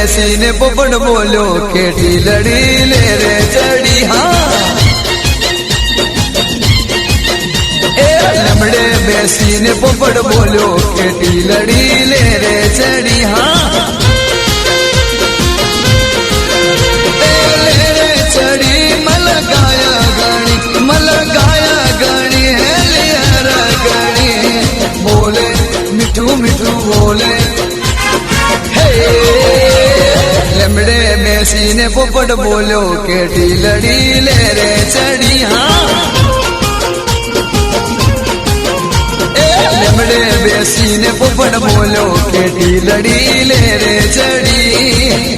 બેસીને પોપટ બોલ્યો કેટી લડી લે રે ચડી હા એ લમડે બેસીને પોપટ બોલ્યો કેટી લડી લે રે ચડી હા લે રે ચડી મલગાયા ગણી હે લિયર ગણી બોલે મીઠું મીઠું બોલે હે લમડે બેસીને પોપટ બોલ્યો કેટી લડી લે રે ચડી હા લમડે બેસીને પોપટ બોલ્યો કેટી લડી લે રે ચડી